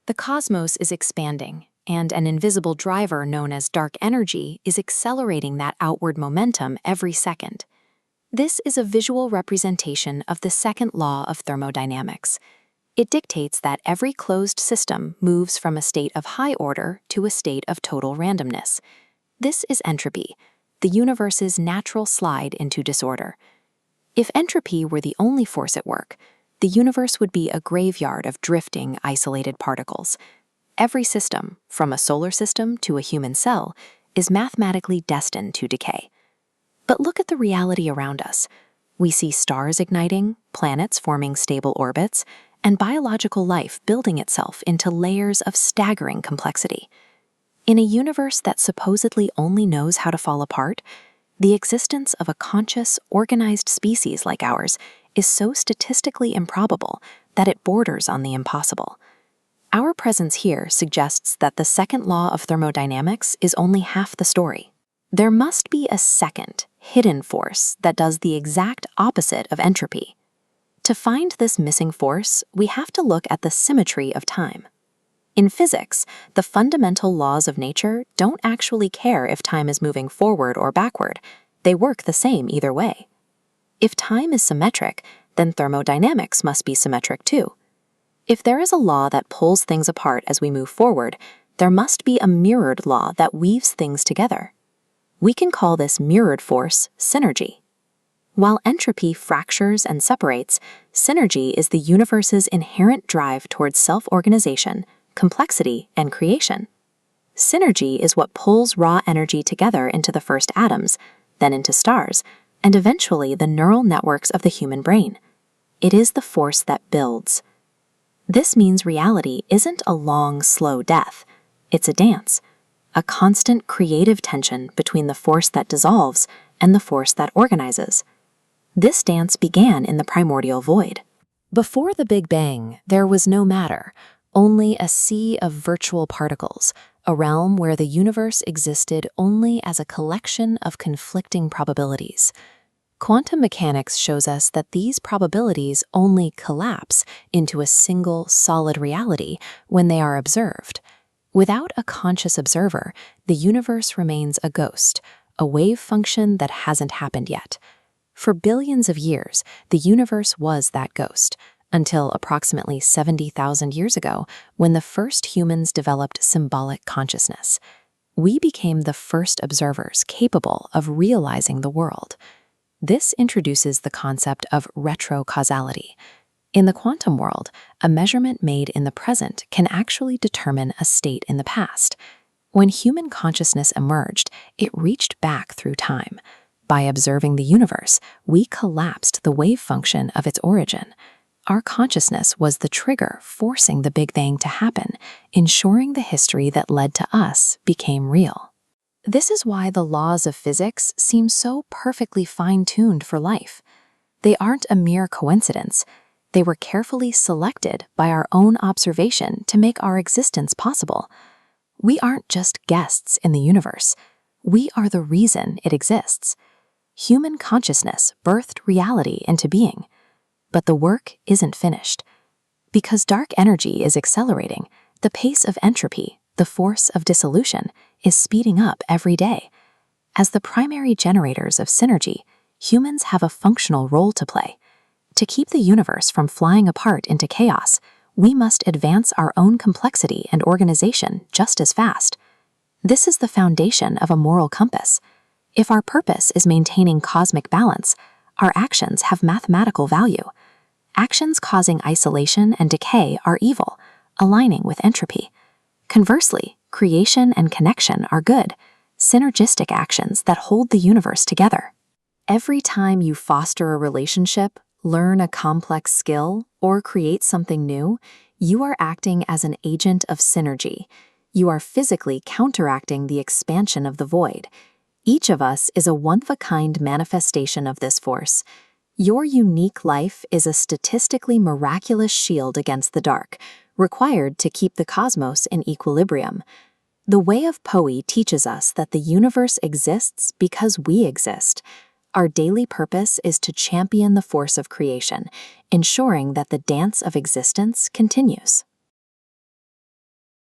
The cosmos is expanding, and an invisible driver known as dark energy is accelerating that outward momentum every second. This is a visual representation of the second law of thermodynamics. It dictates that every closed system moves from a state of high order to a state of total randomness. This is entropy, the universe's natural slide into disorder. If entropy were the only force at work, the universe would be a graveyard of drifting, isolated particles. Every system, from a solar system to a human cell, is mathematically destined to decay. But look at the reality around us. We see stars igniting, planets forming stable orbits, and biological life building itself into layers of staggering complexity. In a universe that supposedly only knows how to fall apart, the existence of a conscious, organized species like ours is so statistically improbable that it borders on the impossible. Our presence here suggests that the second law of thermodynamics is only half the story. There must be a second, hidden force that does the exact opposite of entropy. To find this missing force, we have to look at the symmetry of time. In physics, the fundamental laws of nature don't actually care if time is moving forward or backward. They work the same either way. If time is symmetric, then thermodynamics must be symmetric too. If there is a law that pulls things apart as we move forward, there must be a mirrored law that weaves things together. We can call this mirrored force synergy. While entropy fractures and separates, synergy is the universe's inherent drive towards self-organization, complexity, and creation. Synergy is what pulls raw energy together into the first atoms, then into stars, and eventually the neural networks of the human brain. It is the force that builds. This means reality isn't a long, slow death. It's a dance, a constant creative tension between the force that dissolves and the force that organizes. This dance began in the primordial void. Before the Big Bang, there was no matter, only a sea of virtual particles, a realm where the universe existed only as a collection of conflicting probabilities. Quantum mechanics shows us that these probabilities only collapse into a single, solid reality when they are observed. Without a conscious observer, the universe remains a ghost, a wave function that hasn't happened yet. For billions of years, the universe was that ghost, until approximately 70,000 years ago, when the first humans developed symbolic consciousness. We became the first observers capable of realizing the world. This introduces the concept of retrocausality. In the quantum world, a measurement made in the present can actually determine a state in the past. When human consciousness emerged, it reached back through time. By observing the universe, we collapsed the wave function of its origin. Our consciousness was the trigger forcing the Big Bang to happen, ensuring the history that led to us became real. This is why the laws of physics seem so perfectly fine-tuned for life. They aren't a mere coincidence. They were carefully selected by our own observation to make our existence possible. We aren't just guests in the universe. We are the reason it exists. Human consciousness birthed reality into being. But the work isn't finished. Because dark energy is accelerating, the pace of entropy, the force of dissolution, is speeding up every day. As the primary generators of synergy, humans have a functional role to play. To keep the universe from flying apart into chaos, we must advance our own complexity and organization just as fast. This is the foundation of a moral compass. If our purpose is maintaining cosmic balance, our actions have mathematical value. Actions causing isolation and decay are evil, aligning with entropy. Conversely, creation and connection are good, synergistic actions that hold the universe together. Every time you foster a relationship, learn a complex skill, or create something new, you are acting as an agent of synergy. You are physically counteracting the expansion of the void. Each of us is a one-of-a-kind manifestation of this force. Your unique life is a statistically miraculous shield against the dark, required to keep the cosmos in equilibrium. The way of Poe teaches us that the universe exists because we exist. Our daily purpose is to champion the force of creation, ensuring that the dance of existence continues.